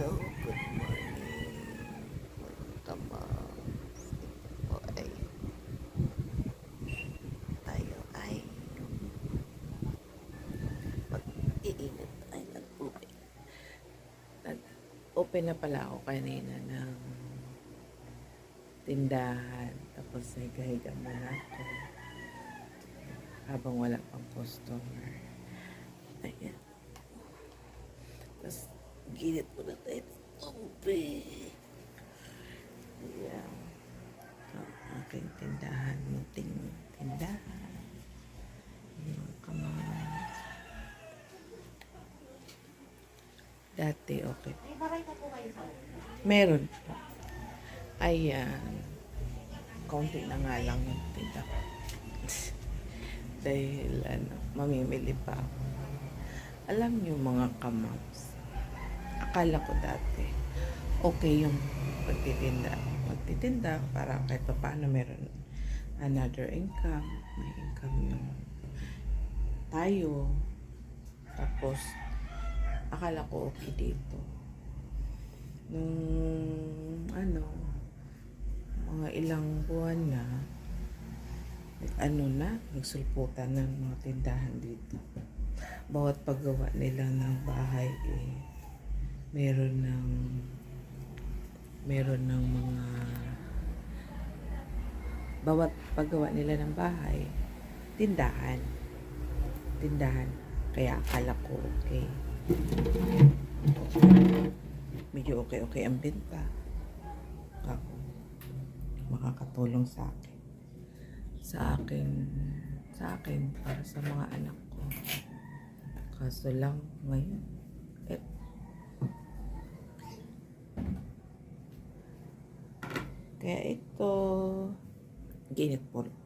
Hello, good morning. Tama. O ay, tayo ay mag-iinit ay nag-open. Nag-open na pala ako kanina ng tindahan. Tapos higa-higa muna ako habang wala pang customer. Ayan. Tapos ginit ko na tayo ng tubig. Ayan. Ang aking tindahan. Munting tindahan. Ayan, come on. Dati, okay. May baray pa po kayo sa Meron pa. Ayan. Kaunti na nga lang yung tinda ko. Dahil, mamimili pa ako. Alam niyo mga kamams, akala ko dati, okay yung magtitinda para kahit pa paano meron another income, may income yung tayo. Tapos, akala ko okay dito. Nung, mga ilang buwan na, nagsulputan ng mga tindahan dito. Bawat paggawa nila ng bahay, meron ng mga, bawat paggawa nila ng bahay, tindahan. Kaya akala ko okay. Medyo okay ang benta. Ako, makakatulong sa akin, para sa mga anak ko. Kaso lang ngayon, kaya ito,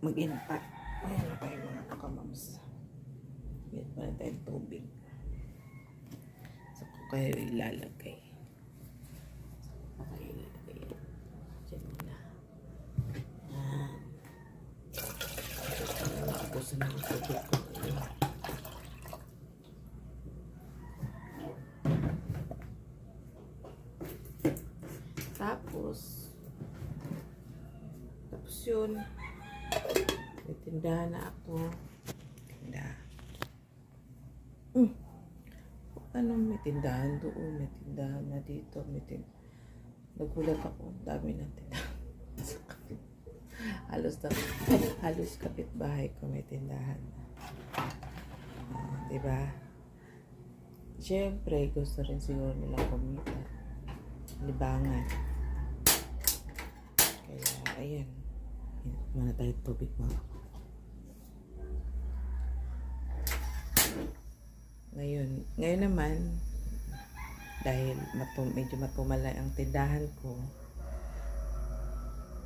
mag-init pa. Ayan na tayo mga kakamams. Init pa na tayong tubig. So, kung kayo ilalagay. Diyan muna. Gusto na ang tubig ko. Tapos yun, may tindahan na ako. May tindahan doon, may tindahan na dito, nagulat ako, dami ng tindahan. halos kapitbahay ko may tindahan. Diba? Siyempre, gusto rin siguro nilang kumita. Libangan. Kaya, ayan. Mana tayo tubig mo. Ngayon naman, dahil medyo matumala ang tindahan ko,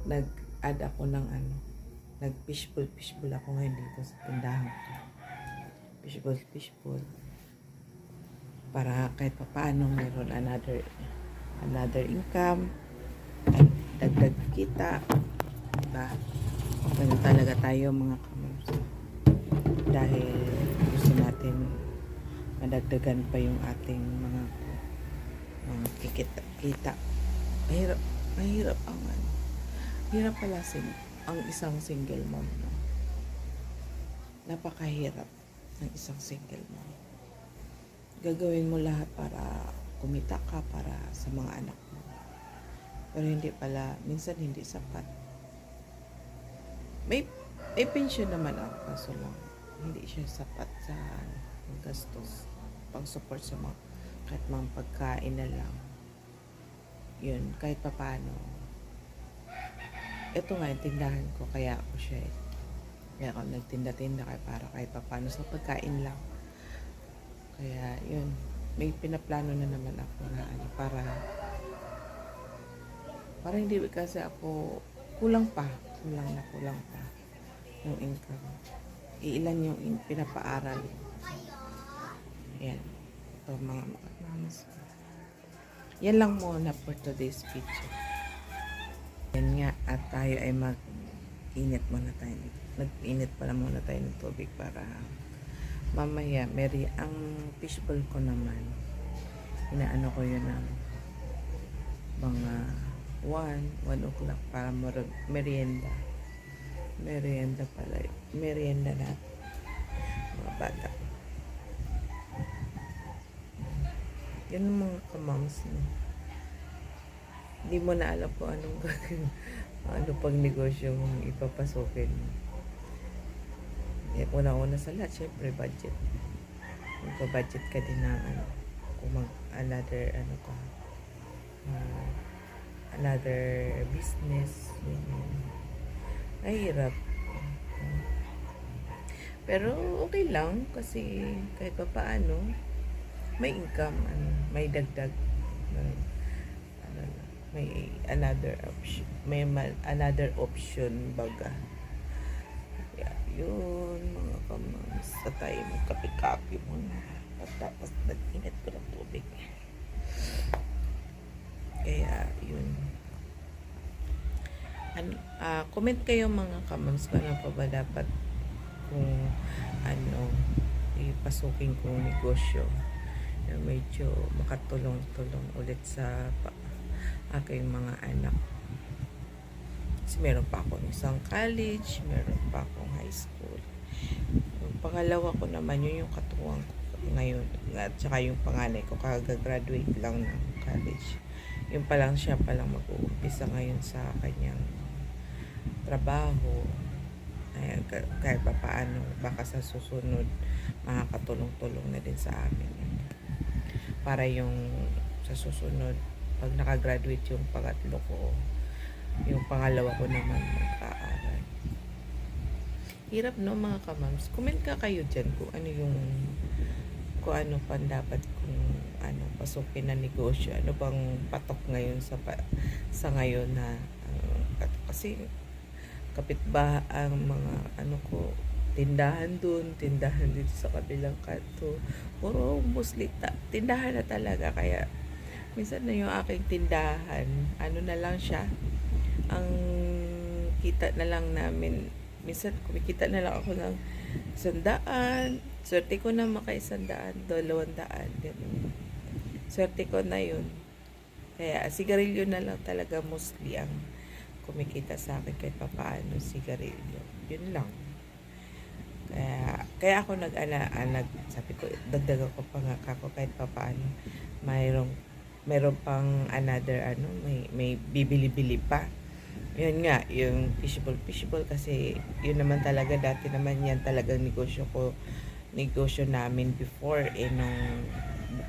nag-add ako ng nag-fishbowl ako ngayon dito sa tindahan ko. Fishbowl. Para kahit paano meron another income, dagdag kita. Diba? Ganun talaga tayo mga kamams. Dahil gusto natin madagdagan pa yung ating mga kita. Mahirap ang hirap pala ang isang single mom. No? Napakahirap ng isang single mom. Gagawin mo lahat para kumita ka para sa mga anak mo. Pero hindi pala, minsan hindi sapat. May pension naman ako, kaso lang hindi siya sapat sa gastos, pang support sa mga kahit mga pagkain na lang. Yun, kahit papaano. Ito nga yung tindahan ko, kaya ako siya kaya ako nagtinda-tinda para kahit papaano sa pagkain lang. Kaya yun, may pinaplano na naman ako na para hindi kasi ako kulang pa yung income. Ilan yung pinapaaral. Ayan. Ito mga mamas. Yan lang muna for today's video. Yan nga, at tayo ay mag-init muna tayo. Nag-init pala muna tayo ng tubig para mamaya, ang fishbowl ko naman, inaano ko yun ng mga 1 o'clock para merienda. Merienda pala. Merienda na mga bata. Yan ang mga kamams mo. Hindi mo na alam kung anong gagawin. Ano pang negosyo mong ipapasukin mo. Una-una sa lahat, syempre budget. Magpa-budget ka din ng kung another another business. Ay, hirap. Pero okay lang kasi kahit pa paano may income, may dagdag, may another option baga. Yun mga kamams, sa tayo magkape-kape muna tapos nag-init ko ng tubig, kaya yun. Comment kayo mga kamams kung ano pa ba dapat kung ipasukin kong negosyo na medyo makatulong-tulong ulit sa aking mga anak. Kasi meron pa akong isang college, meron pa akong high school. Yung pangalawa ko naman, yun yung katuwang ko ngayon. At saka yung panganay ko, kagagraduate lang ng college. Yung palang siya palang mag-uumpisa ngayon sa kanyang trabaho. Ayan, kahit pa paano, baka sa susunod, makakatulong-tulong na din sa amin. Para yung sa susunod, pag nakagraduate yung pangatlo ko, yung pangalawa ko naman mag-aaral. Hirap no mga kamams. Comment ka kayo dyan kung ano pa dapat kung pasukin na negosyo. Ano bang patok ngayon sa ngayon na kasi kapitbahay ang mga tindahan dun, tindahan dito sa kabilang kanto. Puro mostly tindahan na talaga, kaya minsan na yung aking tindahan, na lang siya, ang kita na lang namin, minsan kumikita na lang ako ng 100, swerte ko na maka 100, 200, ganun. Swerte ko na yun. Kaya sigarilyo na lang talaga mostly ang kumikita sa akin, kahit papaano sigarilyo. Yun lang. Kaya ako sabi ko, dagdagan ko pa nga ako kahit papaano. Mayroon pang another may bibili-bili pa. Yun nga, yung fishbowl kasi yun naman talaga, dati naman yan talagang negosyo namin before, nung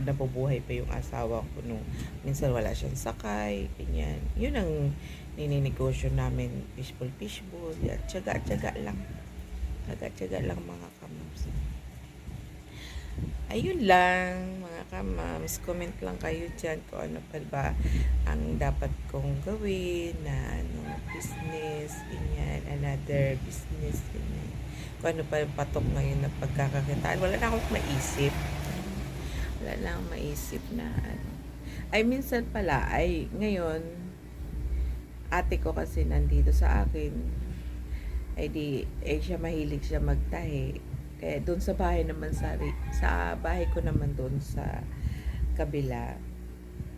nabubuhay pa yung asawa ko, nung minsan wala siyang sakay, ganyan. Yun ang nininegosyo namin, fishbowl, yan, tiyaga lang mga kamams. Ayun lang mga kamams, comment lang kayo dyan kung ano pa ba ang dapat kong gawin na business, ganyan, another business, ganyan. Kung ano pa yung patok ngayon na pagkakakitaan. Wala na akong maisip na minsan pala, ngayon ate ko kasi nandito sa akin, siya mahilig siya magtahi. Kaya doon sa bahay naman sa bahay ko naman doon sa kabila,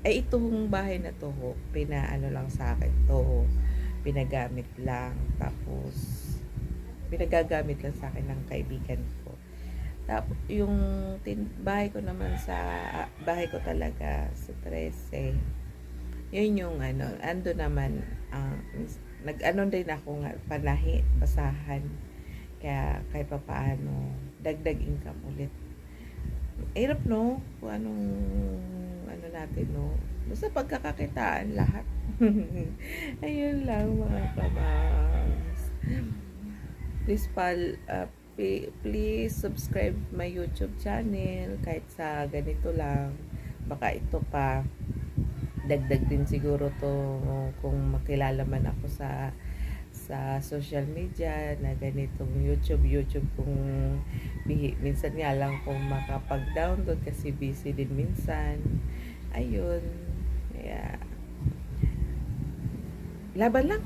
itong bahay na to, lang sa akin to, pinagamit lang, tapos pinagagamit lang sa akin ng kaibigan ko. Tapos yung bahay ko naman bahay ko talaga sa 13, yun yung ando naman, din ako nga panahi, basahan. Kaya kahit pa paano, dagdag income ulit. Hirap no? Kung anong natin no? Basta pagkakakitaan lahat. Ayun lang mga kamams. Please subscribe my YouTube channel. Kahit sa ganito lang, baka ito pa dagdag din siguro to kung makilala man ako sa social media na ganitong YouTube kung minsan nga lang kung makapag-download kasi busy din minsan. Ayun, kaya laban lang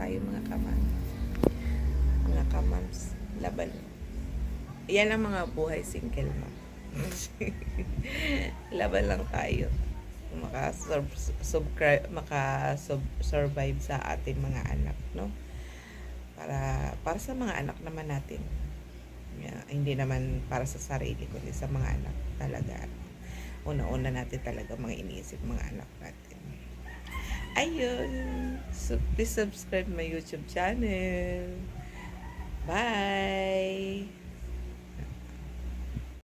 tayo mga kamams, laban. Yan ang mga buhay single mom. Laban lang tayo. survive sa ating mga anak, no? Para sa mga anak naman natin. Yeah, hindi naman para sa sarili, kundi sa mga anak talaga. Una-una natin talaga mga iniisip mga anak natin. Ayun. So, please subscribe my YouTube channel. Bye!